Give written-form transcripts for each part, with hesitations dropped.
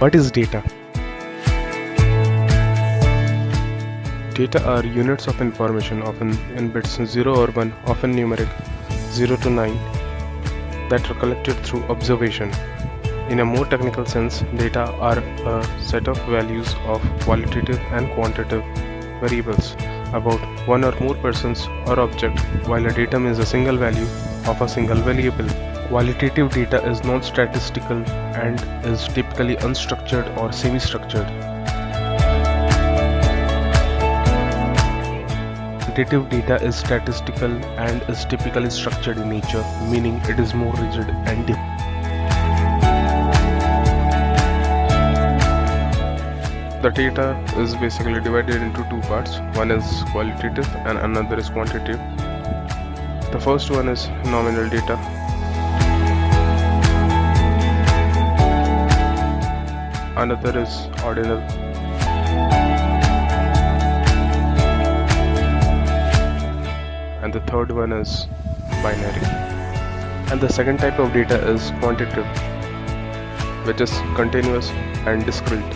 What is data? Data are units of information, often in bits 0 or 1, often numeric 0 to 9, that are collected through observation. In a more technical sense, data are a set of values of qualitative and quantitative variables about one or more persons or object, while a datum is a single value of a single variable. Qualitative data is non-statistical and is typically unstructured or semi-structured. Quantitative data is statistical and is typically structured in nature, meaning it is more rigid and deep. The data is basically divided into two parts. One is qualitative and another is quantitative. The first one is nominal data. Another is ordinal. And the third one is binary. And the second type of data is quantitative, which is continuous and discrete.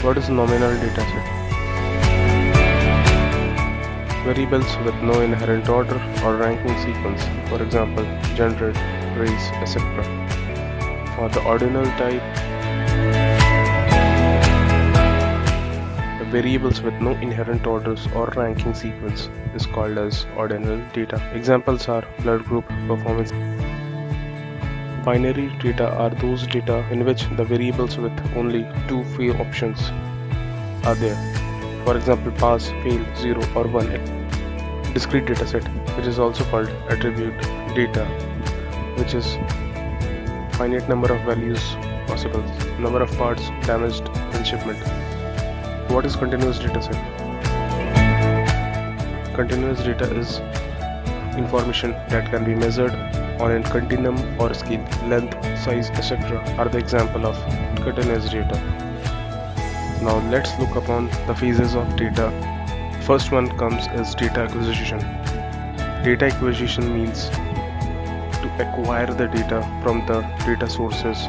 What is nominal data set? Variables with no inherent order or ranking sequence, for example, gender, race, etc. For the ordinal type, the variables with no inherent orders or ranking sequence is called as ordinal data. Examples are blood group, performance. Binary data are those data in which the variables with only two free options are there. For example, pass, fail, 0 or 1. Discrete data set, which is also called attribute data, which is finite number of values possible, number of parts damaged in shipment. What is continuous data set? Continuous data is information that can be measured on a continuum or scale. Length, size, etc. are the example of continuous data. Now let's look upon the phases of data. First one comes is data acquisition. Data acquisition means to acquire the data from the data sources.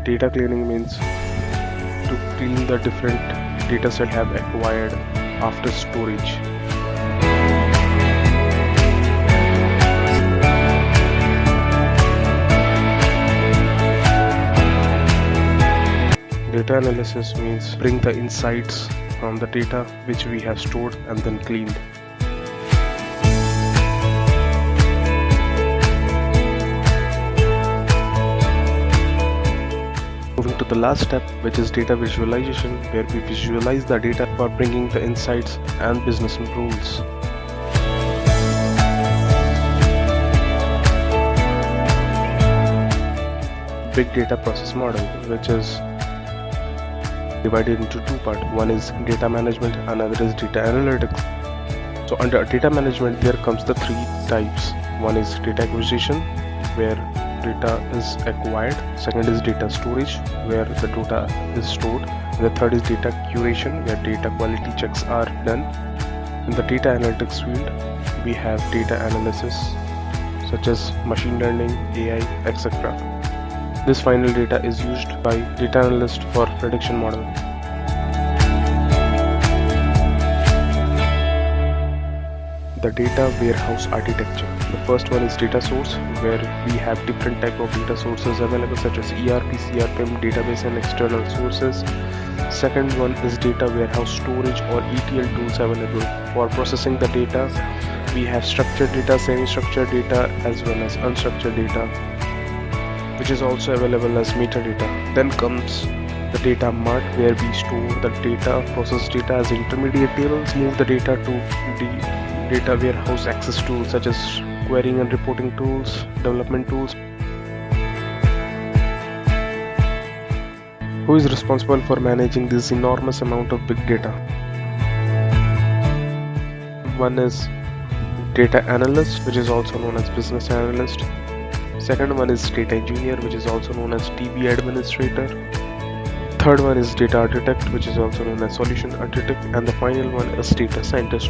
Data cleaning means to clean the different data set have acquired after storage. Data analysis means bring the insights from the data which we have stored and then cleaned. Moving to the last step, which is data visualization, where we visualize the data for bringing the insights and business rules. Big data process model, which is divided into two parts. One is data management, another is data analytics. So under data management, there comes the three types. One is data acquisition, where data is acquired. Second is data storage, where the data is stored. And the third is data curation, where data quality checks are done. In the data analytics field, we have data analysis such as machine learning, AI, etc. This final data is used by data analyst for prediction model. The data warehouse architecture. The first one is data source, where we have different type of data sources available such as ERP, CRM, database and external sources. Second one is data warehouse storage or ETL tools available for processing the data. We have structured data, semi-structured data as well as unstructured data, which is also available as metadata. Then comes the data mart, where we store the data, process data as intermediate tables, move the data to the data warehouse access tools such as querying and reporting tools, development tools. Who is responsible for managing this enormous amount of big data? One is data analyst, which is also known as business analyst. Second one is data engineer, which is also known as DB administrator. Third one is data architect, which is also known as solution architect. And the final one is data scientist,